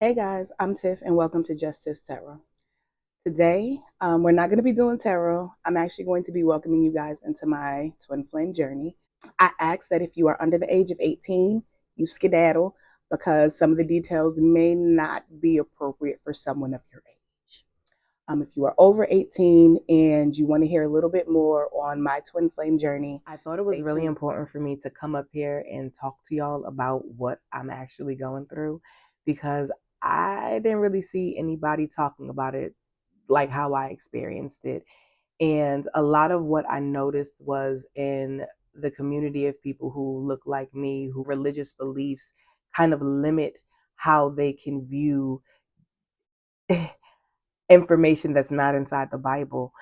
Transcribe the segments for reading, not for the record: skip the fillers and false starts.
Hey guys, I'm Tiff and welcome to Justice Tarot. Today, we're not going to be doing tarot. I'm actually going to be welcoming you guys into my twin flame journey. I ask that if you are under the age of 18, you skedaddle because some of the details may not be appropriate for someone of your age. If you are over 18 and you want to hear a little bit more on my twin flame journey, I thought it was really important for me to come up here and talk to y'all about what I'm actually going through because I didn't really see anybody talking about it like how I experienced it. And a lot of what I noticed was in the community of people who look like me, who religious beliefs kind of limit how they can view information that's not inside the Bible.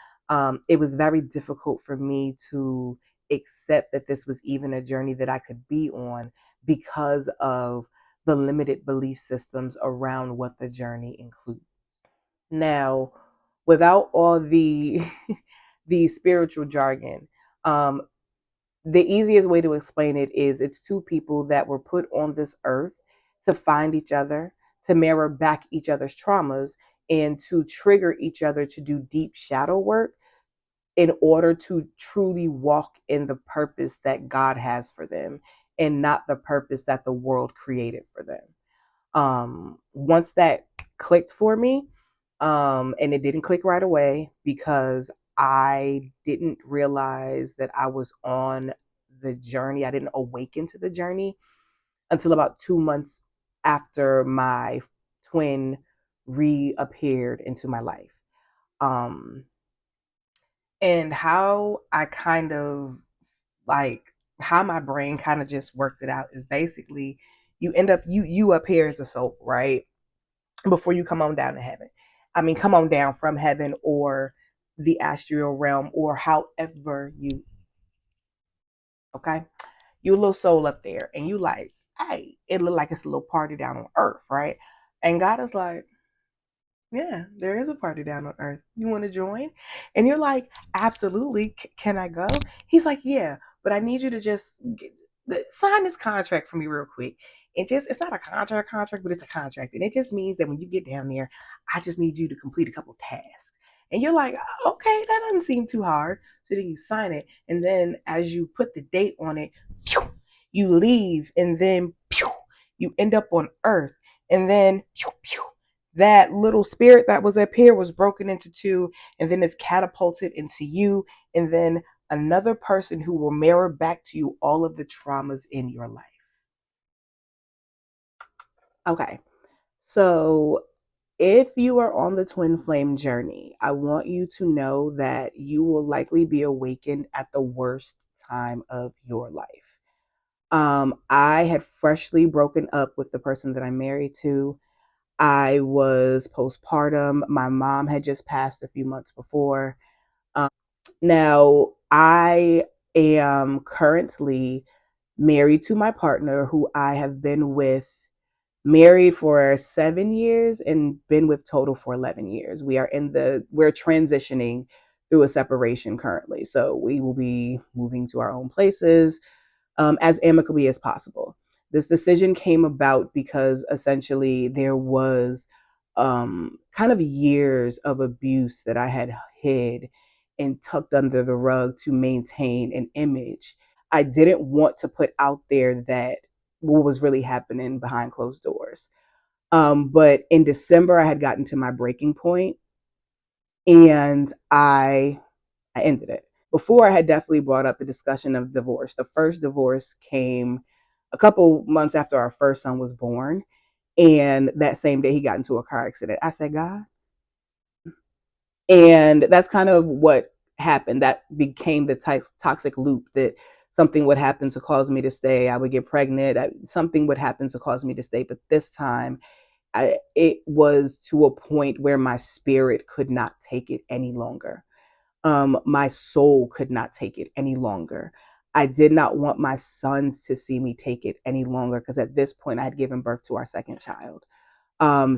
It was very difficult for me to accept that this was even a journey that I could be on because of the limited belief systems around what the journey includes. Now, without all the the spiritual jargon, um, the easiest way to explain it is it's two people that were put on this earth to find each other, to mirror back each other's traumas, and to trigger each other to do deep shadow work in order to truly walk in the purpose that God has for them and not the purpose that the world created for them. Once that clicked for me, and it didn't click right away because I didn't realize that I was on the journey. I didn't awaken to the journey until about 2 months after my twin reappeared into my life. Um, and how I kind of like how my brain kind of just worked it out is basically you end up you up here as a soul, right? Before you come on down to heaven. I mean, come on down from heaven or the astral realm or however you, okay? You a little soul up there and you like, hey, it look like it's a little party down on earth, right? And God is like, yeah, there is a party down on earth. You want to join? And you're like, absolutely. Can I go? He's like, yeah, but I need you to just sign this contract for me real quick. It's not a contract, but it's a contract. And it just means that when you get down there, I just need you to complete a couple tasks. And you're like, okay, that doesn't seem too hard. So then you sign it. And then as you put the date on it, you leave. And then you end up on earth. And then that little spirit that was up here was broken into two and then it's catapulted into you and then another person who will mirror back to you all of the traumas in your life. Okay, so if you are on the twin flame journey, I want you to know that you will likely be awakened at the worst time of your life. I had freshly broken up with the person that I'm married to. I was postpartum. My mom had just passed a few months before. Now, I am currently married to my partner who I have been with, married for 7 years and been with total for 11 years. We're transitioning through a separation currently. So we will be moving to our own places as amicably as possible. This decision came about because essentially there was kind of years of abuse that I had hid and tucked under the rug to maintain an image. I didn't want to put out there that what was really happening behind closed doors. But in December, I had gotten to my breaking point and I ended it. Before I had definitely brought up the discussion of divorce. The first divorce came a couple months after our first son was born. And that same day he got into a car accident. I said, God. And that's kind of what happened. That became the toxic loop that something would happen to cause me to stay. I would get pregnant. Something would happen to cause me to stay. But this time, it was to a point where my spirit could not take it any longer. My soul could not take it any longer. I did not want my sons to see me take it any longer because at this point I had given birth to our second child.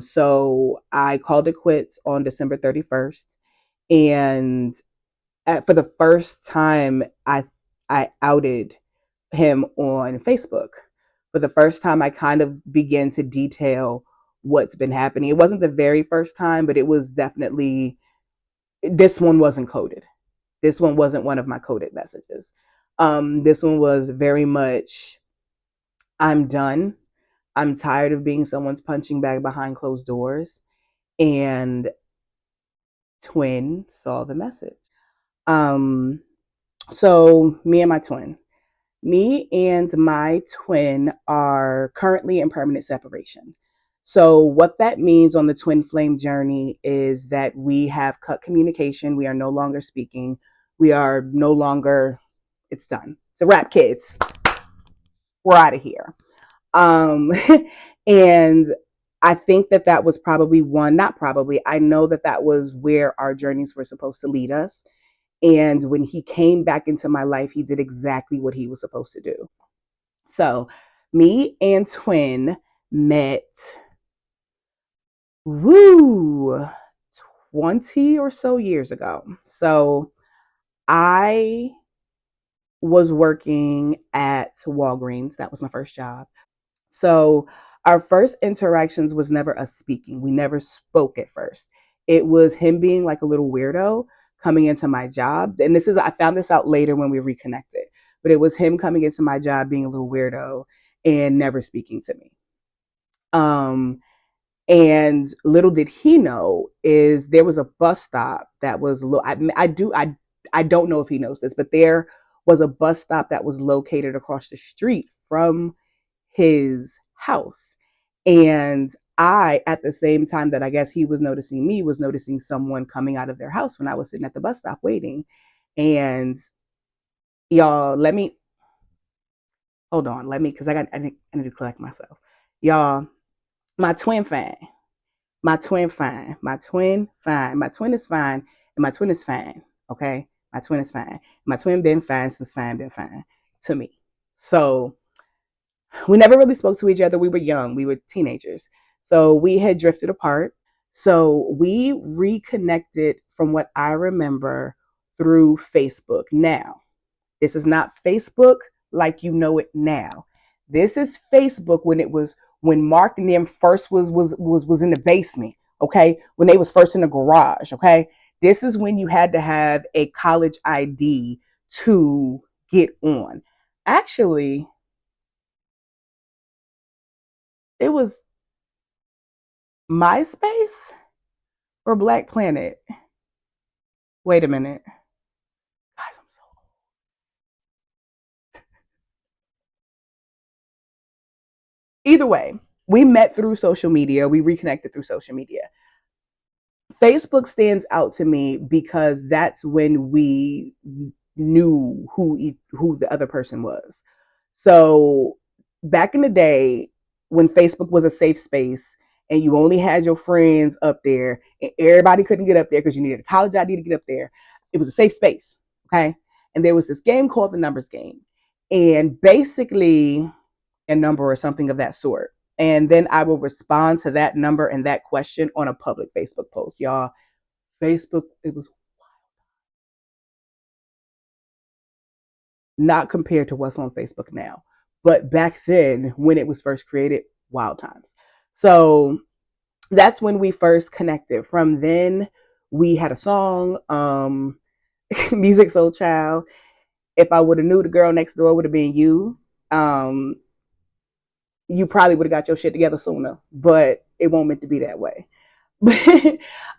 So I called it quits on December 31st. And for the first time, I outed him on Facebook. For the first time, I kind of began to detail what's been happening. It wasn't the very first time, but it was definitely, this one wasn't coded. This one wasn't one of my coded messages. This one was very much, I'm done. I'm tired of being someone's punching bag behind closed doors. And twin saw the message. Um, so me and my twin are currently in permanent separation. So what that means on the twin flame journey is that we have cut communication. We are no longer speaking. We are no longer, it's done. It's a wrap, kids. We're out of here. Um, and I think that that was probably one, not probably, I know that that was where our journeys were supposed to lead us. And when he came back into my life, he did exactly what he was supposed to do. So, me and twin met, woo, 20 or so years ago. So, I was working at Walgreens. That was my first job. So our first interactions was never us speaking. We never spoke at first. It was him being like a little weirdo coming into my job. And this is, I found this out later when we reconnected, but it was him coming into my job being a little weirdo and never speaking to me. Um, and little did he know is there was a bus stop that was, I don't know if he knows this, but there was a bus stop that was located across the street from his house. And I, at the same time that I guess he was noticing me, was noticing someone coming out of their house when I was sitting at the bus stop waiting. And y'all, let me hold on, because I need to collect myself. Y'all, my twin fine, my twin fine, my twin fine, my twin is fine, and my twin is fine. Okay, my twin is fine. My twin been fine since fine been fine to me. So we never really spoke to each other. We were young, we were teenagers. So we had drifted apart. So we reconnected from what I remember through Facebook. Now, this is not Facebook like you know it now. This is Facebook when Mark and them first was in the basement, okay? When they was first in the garage, okay? This is when you had to have a college ID to get on. Actually, it was MySpace or Black Planet. Wait a minute. Guys, I'm so either way, we met through social media. We reconnected through social media. Facebook stands out to me because that's when we knew who the other person was. So back in the day, when Facebook was a safe space and you only had your friends up there, and everybody couldn't get up there because you needed a college ID to get up there, it was a safe space. Okay, and there was this game called the Numbers Game, and basically a number or something of that sort. And then I will respond to that number and that question on a public Facebook post. Y'all, Facebook, it was not compared to what's on Facebook now. But back then, when it was first created, wild times. So that's when we first connected. From then, we had a song, Music Soul Child. If I would have knew the girl next door would have been you, um, you probably would have got your shit together sooner. But it won't meant to be that way.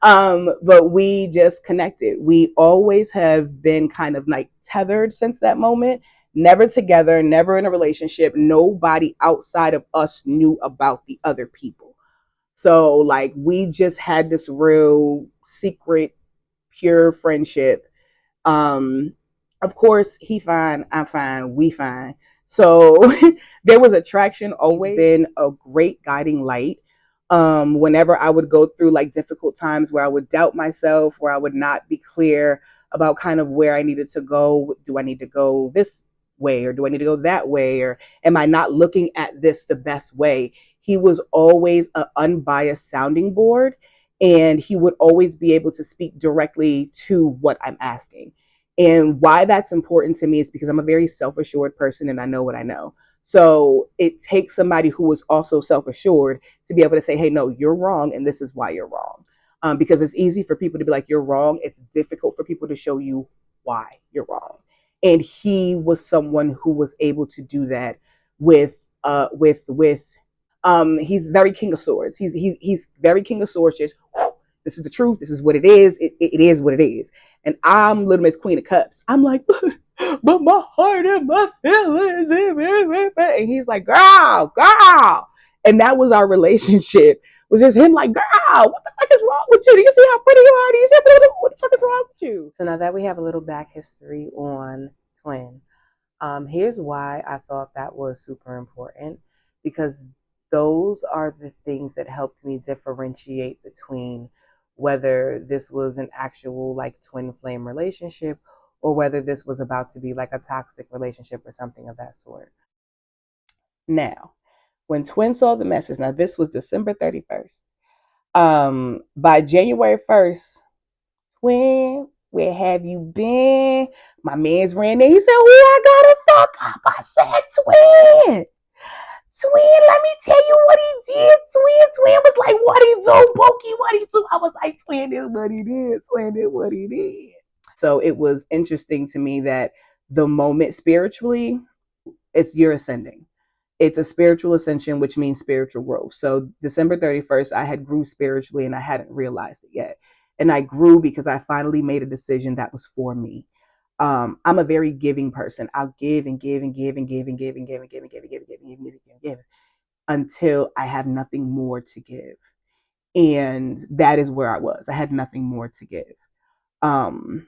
But we just connected. We always have been kind of like tethered since that moment. Never together, never in a relationship. Nobody outside of us knew about the other people. So like we just had this real secret, pure friendship. Um, of course, he fine, I'm fine, we fine. So there was attraction, always been a great guiding light. Whenever I would go through like difficult times where I would doubt myself, where I would not be clear about kind of where I needed to go. Do I need to go this way or do I need to go that way? Or am I not looking at this the best way? He was always an unbiased sounding board and he would always be able to speak directly to what I'm asking. And why that's important to me is because I'm a very self assured person and I know what I know. So it takes somebody who is also self-assured to be able to say, hey, no, you're wrong, and this is why you're wrong. Because it's easy for people to be like, you're wrong. It's difficult for people to show you why you're wrong. And he was someone who was able to do that with he's very King of Swords. He's very King of Swords. Just this is the truth. This is what it is. It is what it is. And I'm Little Miss Queen of Cups. I'm like, but my heart and my feelings. And he's like, girl. And that was our relationship. Was just him like, girl, what the fuck is wrong with you? Do you see how pretty you are? Do you see what the fuck is wrong with you? So now that we have a little back history on Twin, here's why I thought that was super important, because those are the things that helped me differentiate between whether this was an actual like twin flame relationship or whether this was about to be like a toxic relationship or something of that sort. Now, when Twin saw the message, now this was December 31st. By January 1st, Twin, where have you been? My man's ran there. He said, who I gotta fuck up? I said, Twin. Twin, let me tell you what he did. Twin was like, what he do, Pokey? What he do? I was like, Twin, this what he did. Twin, this what he did. So it was interesting to me that the moment spiritually, it's you're ascending. It's a spiritual ascension, which means spiritual growth. So December 31st, I had grew spiritually and I hadn't realized it yet. And I grew because I finally made a decision that was for me. I'm a very giving person. I'll give and give and give and give and give and give and give and give and give and give and give and give and give until I have nothing more to give. And that is where I was. I had nothing more to give. Um,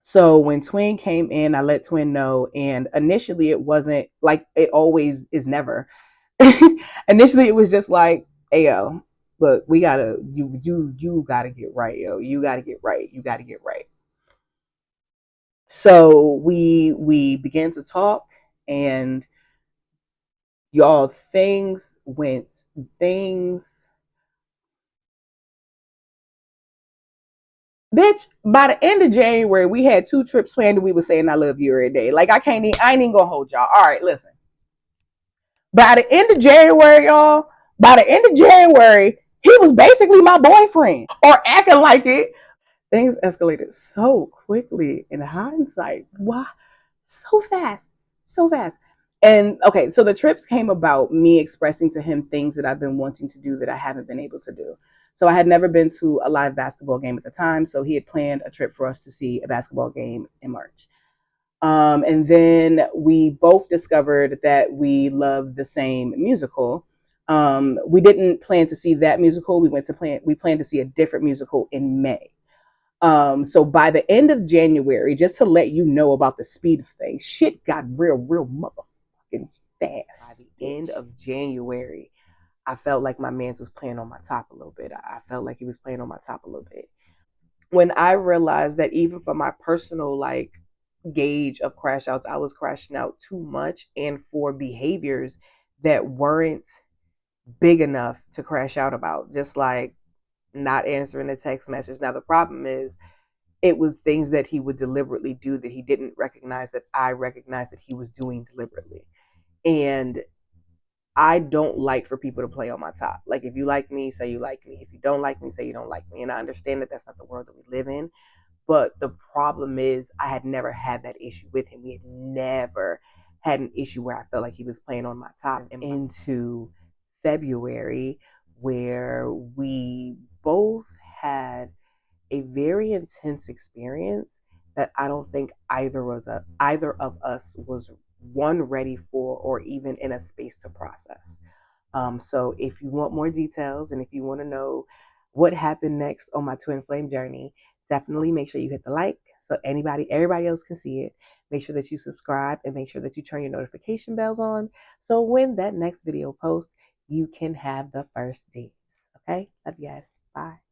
so when Twin came in, I let Twin know, and initially it wasn't like it always is never. Initially it was just like, hey yo, look, we gotta you gotta get right, yo. You gotta get right. You gotta get right. So we began to talk, and y'all things bitch, by the end of January, we had 2 trips planned and we were saying I love you every day. Like I ain't even gonna hold y'all. All right, listen. By the end of January, y'all, by the end of January, he was basically my boyfriend or acting like it. Things escalated so quickly in hindsight. Why? So fast. So fast. And okay, so the trips came about me expressing to him things that I've been wanting to do that I haven't been able to do. So I had never been to a live basketball game at the time. So he had planned a trip for us to see a basketball game in March. And then we both discovered that we loved the same musical. We didn't plan to see that musical. We planned to see a different musical in May. So by the end of January, just to let you know about the speed of things, shit got real motherfucking fast. By the end of January, I felt like my man's was playing on my top a little bit. I felt like he was playing on my top a little bit. When I realized that even for my personal like gauge of crash outs, I was crashing out too much and for behaviors that weren't big enough to crash out about, just like not answering a text message. Now the problem is it was things that he would deliberately do that he didn't recognize that I recognized that he was doing deliberately. And I don't like for people to play on my top. Like, if you like me, say you like me. If you don't like me, say you don't like me. And I understand that that's not the world that we live in. But the problem is, I had never had that issue with him. We had never had an issue where I felt like he was playing on my top. Into February, where we both had a very intense experience that I don't think either of us was one ready for or even in a space to process. So if you want more details and if you want to know what happened next on my twin flame journey, definitely make sure you hit the like so everybody else can see it. Make sure that you subscribe and make sure that you turn your notification bells on so when that next video posts, you can have the first dibs. Okay? Love you guys. Bye.